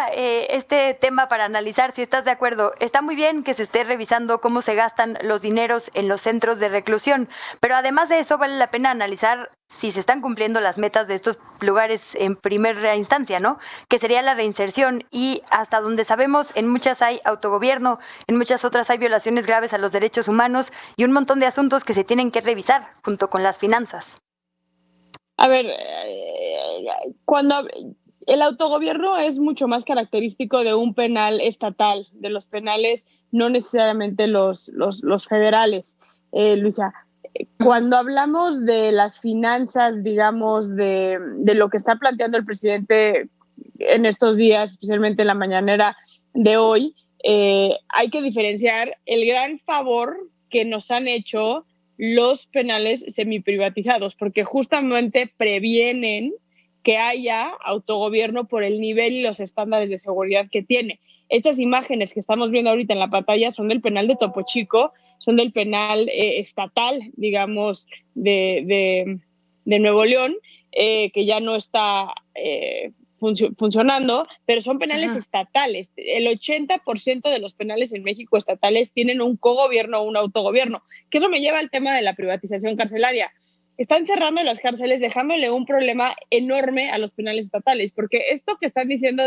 queda este tema para analizar, si estás de acuerdo. Está muy bien que se esté revisando cómo se gastan los dineros en los centros de reclusión, pero además de eso vale la pena analizar si se están cumpliendo las metas de estos lugares en primera instancia, ¿no? Que sería la reinserción, y hasta donde sabemos, en muchas hay autogobierno, en muchas otras hay violaciones graves a los derechos humanos y un montón de asuntos que se tienen que revisar junto con las finanzas. A ver, cuando el autogobierno es mucho más característico de un penal estatal, de los penales, no necesariamente los federales, Luisa. Cuando hablamos de las finanzas, digamos, de lo que está planteando el presidente en estos días, especialmente en la mañanera de hoy, hay que diferenciar el gran favor que nos han hecho los penales semiprivatizados, porque justamente previenen que haya autogobierno por el nivel y los estándares de seguridad que tiene. Estas imágenes que estamos viendo ahorita en la pantalla son del penal de Topo Chico, son del penal estatal, digamos, de Nuevo León, que ya no está funcionando, pero son penales estatales. El 80% de los penales en México estatales tienen un cogobierno o un autogobierno, que eso me lleva al tema de la privatización carcelaria. Están cerrando las cárceles, dejándole un problema enorme a los penales estatales, porque esto que están diciendo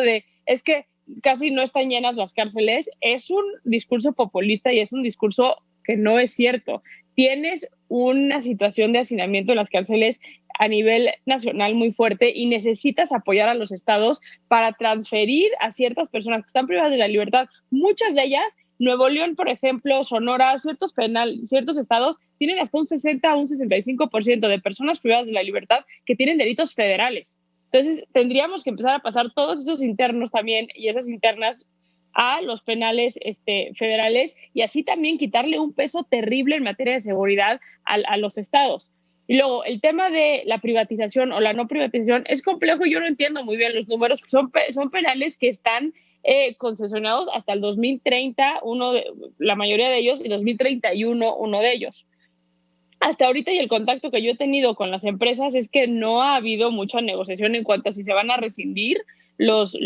es que casi no están llenas las cárceles, es un discurso populista y es un discurso que no es cierto. Tienes una situación de hacinamiento en las cárceles a nivel nacional muy fuerte y necesitas apoyar a los estados para transferir a ciertas personas que están privadas de la libertad. Muchas de ellas, Nuevo León, por ejemplo, Sonora, ciertos estados tienen hasta un 60 o un 65% de personas privadas de la libertad que tienen delitos federales. Entonces, tendríamos que empezar a pasar todos esos internos también y esas internas a los penales federales, y así también quitarle un peso terrible en materia de seguridad a los estados. Y luego, el tema de la privatización o la no privatización es complejo. Yo no entiendo muy bien los números. Son penales que están concesionados hasta el 2030, la mayoría de ellos, y 2031, uno de ellos. Hasta ahorita, y el contacto que yo he tenido con las empresas, es que no ha habido mucha negociación en cuanto a si se van a rescindir los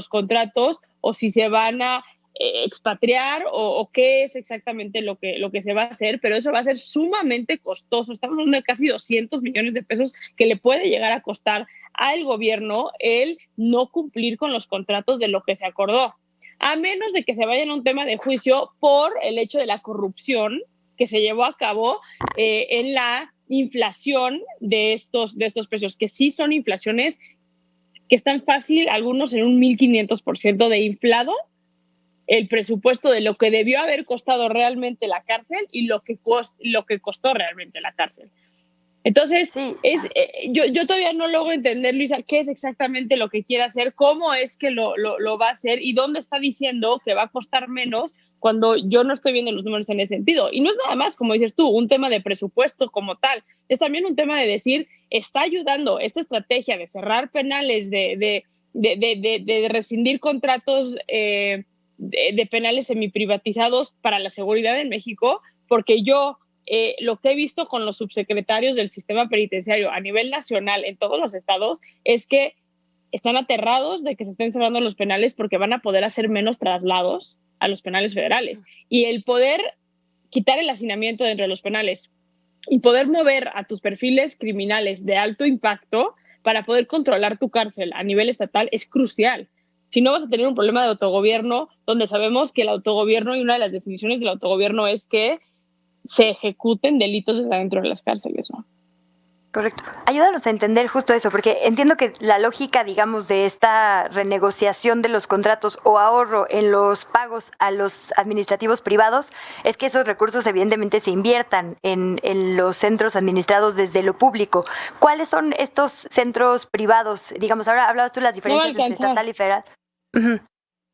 contratos o si se van a expatriar o qué es exactamente lo que se va a hacer, pero eso va a ser sumamente costoso. Estamos hablando de casi 200 millones de pesos que le puede llegar a costar al gobierno el no cumplir con los contratos de lo que se acordó, a menos de que se vayan a un tema de juicio por el hecho de la corrupción que se llevó a cabo en la inflación de estos precios, que sí son inflaciones que están fácil, algunos en un 1,500% de inflado el presupuesto de lo que debió haber costado realmente la cárcel y lo que costó realmente la cárcel. Entonces, sí. Yo todavía no logro entender, Luisa, qué es exactamente lo que quiere hacer, cómo es que lo va a hacer y dónde está diciendo que va a costar menos cuando yo no estoy viendo los números en ese sentido. Y no es nada más, como dices tú, un tema de presupuesto como tal. Es también un tema de decir, está ayudando esta estrategia de cerrar penales, de rescindir contratos de penales semiprivatizados para la seguridad en México, porque yo... lo que he visto con los subsecretarios del sistema penitenciario a nivel nacional en todos los estados es que están aterrados de que se estén cerrando los penales porque van a poder hacer menos traslados a los penales federales. Y el poder quitar el hacinamiento dentro de los penales y poder mover a tus perfiles criminales de alto impacto para poder controlar tu cárcel a nivel estatal es crucial. Si no, vas a tener un problema de autogobierno, donde sabemos que el autogobierno, y una de las definiciones del autogobierno es que se ejecuten delitos desde adentro de las cárceles, ¿no? Correcto. Ayúdanos a entender justo eso, porque entiendo que la lógica, digamos, de esta renegociación de los contratos o ahorro en los pagos a los administrativos privados es que esos recursos evidentemente se inviertan en los centros administrados desde lo público. ¿Cuáles son estos centros privados? Digamos, ahora hablabas tú de las diferencias entre estatal y federal. Uh-huh.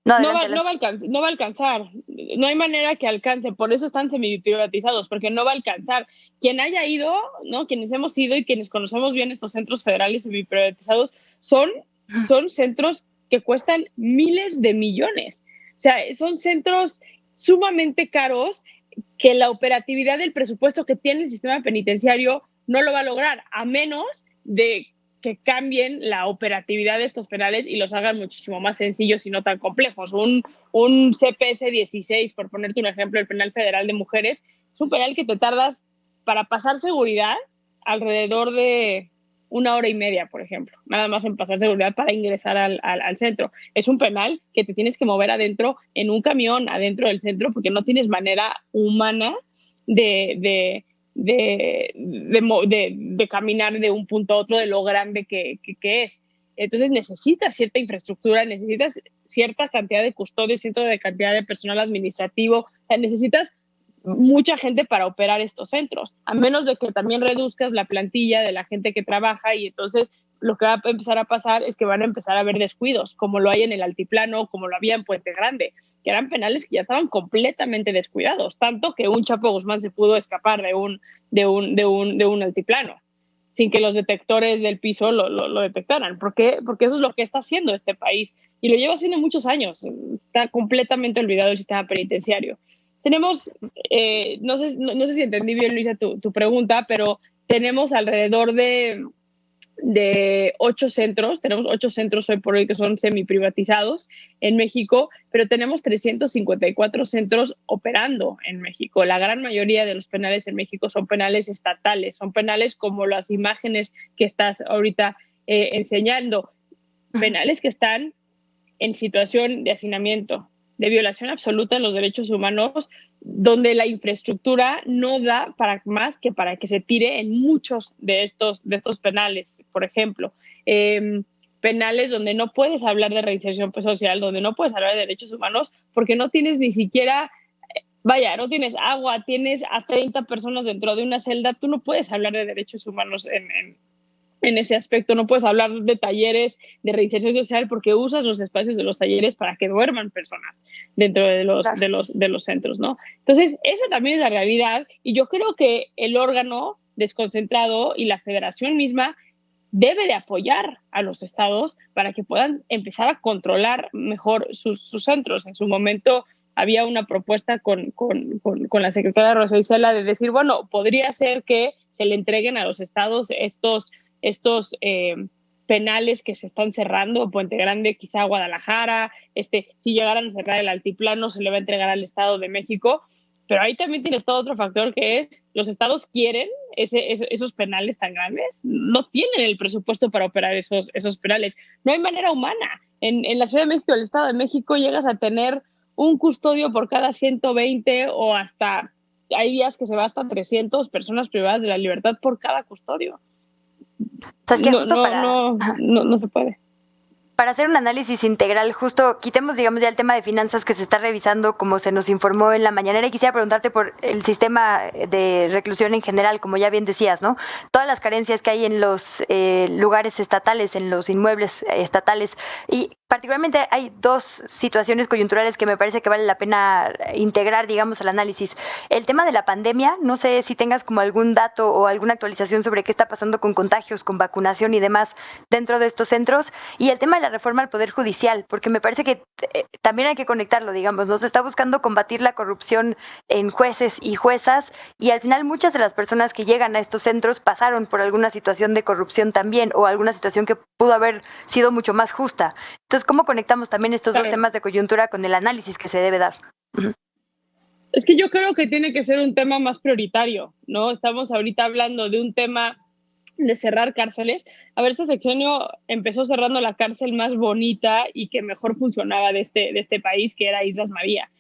No va a alcanzar. No hay manera que alcance. Por eso están semiprivatizados, porque no va a alcanzar. Quien haya ido, ¿no? Quienes hemos ido y quienes conocemos bien estos centros federales semiprivatizados, son centros que cuestan miles de millones. O sea, son centros sumamente caros que la operatividad del presupuesto que tiene el sistema penitenciario no lo va a lograr, a menos de que cambien la operatividad de estos penales y los hagan muchísimo más sencillos y no tan complejos. Un CPS 16, por ponerte un ejemplo, el penal federal de mujeres, es un penal que te tardas para pasar seguridad alrededor de 1 hora y media, por ejemplo, nada más en pasar seguridad para ingresar al centro. Es un penal que te tienes que mover adentro en un camión, adentro del centro, porque no tienes manera humana de caminar de un punto a otro, de lo grande que es. Entonces necesitas cierta infraestructura, necesitas cierta cantidad de custodios, cierta cantidad de personal administrativo, o sea, necesitas mucha gente para operar estos centros, a menos de que también reduzcas la plantilla de la gente que trabaja, y entonces lo que va a empezar a pasar es que van a empezar a haber descuidos, como lo hay en el Altiplano, como lo había en Puente Grande, que eran penales que ya estaban completamente descuidados, tanto que un Chapo Guzmán se pudo escapar de un altiplano sin que los detectores del piso lo detectaran. Porque eso es lo que está haciendo este país, y lo lleva haciendo muchos años. Está completamente olvidado el sistema penitenciario. Tenemos, no sé si entendí bien, Luisa, tu pregunta, pero tenemos alrededor de 8 centros. Tenemos 8 centros hoy por hoy que son semiprivatizados en México, pero tenemos 354 centros operando en México. La gran mayoría de los penales en México son penales estatales, son penales como las imágenes que estás ahorita enseñando, penales que están en situación de hacinamiento, de violación absoluta de los derechos humanos, donde la infraestructura no da para más que para que se tire en muchos de estos penales. Por ejemplo, penales donde no puedes hablar de reinserción social, donde no puedes hablar de derechos humanos, porque no tienes ni siquiera, no tienes agua, tienes a 30 personas dentro de una celda. Tú no puedes hablar de derechos humanos en ese aspecto. No puedes hablar de talleres de reinserción social porque usas los espacios de los talleres para que duerman personas dentro de los centros, ¿no? Entonces, esa también es la realidad, y yo creo que el órgano desconcentrado y la federación misma debe de apoyar a los estados para que puedan empezar a controlar mejor sus centros. En su momento había una propuesta con la secretaria Rosa Isela de decir, bueno, podría ser que se le entreguen a los estados estos penales que se están cerrando, Puente Grande, quizá Guadalajara, si llegaran a cerrar el Altiplano, se le va a entregar al Estado de México. Pero ahí también tienes todo otro factor, que es los estados quieren esos penales tan grandes, no tienen el presupuesto para operar esos penales. No hay manera humana. En la Ciudad de México, el Estado de México, llegas a tener un custodio por cada 120, o hasta, hay días que se va hasta 300 personas privadas de la libertad por cada custodio. ¿Sabes qué? No se puede. Para hacer un análisis integral, justo quitemos, digamos, ya el tema de finanzas que se está revisando, como se nos informó en la mañanera, y quisiera preguntarte por el sistema de reclusión en general, como ya bien decías, ¿no? Todas las carencias que hay en los lugares estatales, en los inmuebles estatales, y particularmente hay 2 situaciones coyunturales que me parece que vale la pena integrar, digamos, al análisis. El tema de la pandemia, no sé si tengas como algún dato o alguna actualización sobre qué está pasando con contagios, con vacunación y demás dentro de estos centros, y el tema de la reforma al Poder Judicial, porque me parece que también hay que conectarlo, digamos, ¿no? Se está buscando combatir la corrupción en jueces y juezas, y al final muchas de las personas que llegan a estos centros pasaron por alguna situación de corrupción también, o alguna situación que pudo haber sido mucho más justa. Entonces, ¿cómo conectamos también estos 2 temas de coyuntura con el análisis que se debe dar? Es que yo creo que tiene que ser un tema más prioritario, ¿no? Estamos ahorita hablando de un tema de cerrar cárceles. A ver, este sexenio empezó cerrando la cárcel más bonita y que mejor funcionaba de este país, que era Islas María.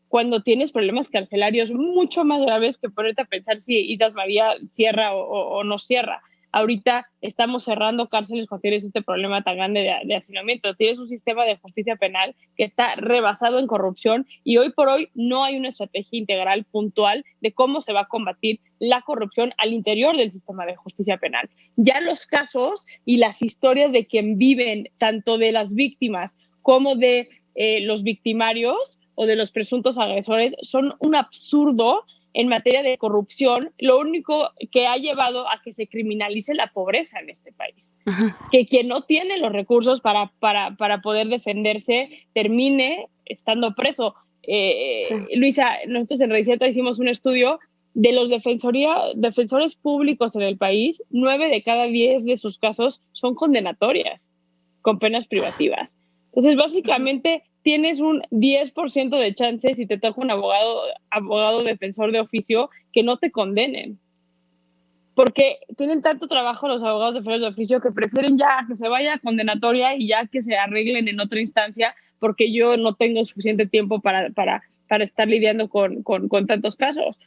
Cuando tienes problemas carcelarios mucho más graves que ponerte a pensar si Islas María cierra o no cierra. Ahorita estamos cerrando cárceles cuando tienes este problema tan grande de hacinamiento. Tienes un sistema de justicia penal que está rebasado en corrupción, y hoy por hoy no hay una estrategia integral puntual de cómo se va a combatir la corrupción al interior del sistema de justicia penal. Ya los casos y las historias de quien viven, tanto de las víctimas como de los victimarios o de los presuntos agresores, son un absurdo en materia de corrupción, lo único que ha llevado a que se criminalice la pobreza en este país. Que quien no tiene los recursos para poder defenderse termine estando preso. Sí. Luisa, nosotros en Reiseta hicimos un estudio de los defensores públicos en el país, 9 de cada 10 de sus casos son condenatorias con penas privativas. Entonces, básicamente, tienes un 10% de chances si te toca un abogado defensor de oficio que no te condenen. Porque tienen tanto trabajo los abogados defensores de oficio que prefieren ya que se vaya a condenatoria y ya que se arreglen en otra instancia, porque yo no tengo suficiente tiempo para estar lidiando con tantos casos.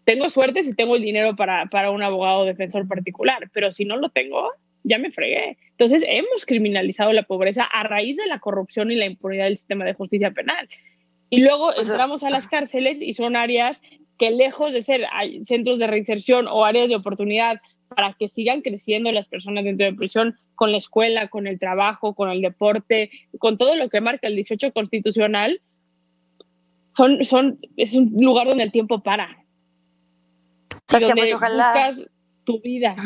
Tengo suerte si tengo el dinero para un abogado defensor particular, pero si no lo tengo, ya me fregué. Entonces, hemos criminalizado la pobreza a raíz de la corrupción y la impunidad del sistema de justicia penal. Y luego entramos a las cárceles y son áreas que, lejos de ser centros de reinserción o áreas de oportunidad para que sigan creciendo las personas dentro de prisión, con la escuela, con el trabajo, con el deporte, con todo lo que marca el 18 constitucional, es un lugar donde el tiempo para. Saskia, pues ojalá buscas tu vida.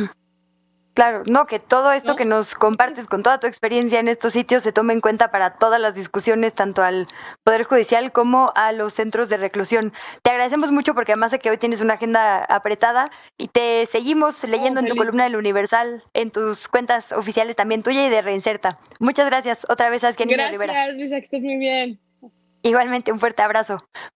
Claro, no, que todo esto que nos compartes con toda tu experiencia en estos sitios se tome en cuenta para todas las discusiones, tanto al Poder Judicial como a los centros de reclusión. Te agradecemos mucho porque además sé que hoy tienes una agenda apretada y te seguimos leyendo en tu columna del Universal, en tus cuentas oficiales también tuya y de Reinserta. Muchas gracias otra vez, Saskia Niño Rivera. Gracias, Luisa, que estés muy bien. Igualmente, un fuerte abrazo.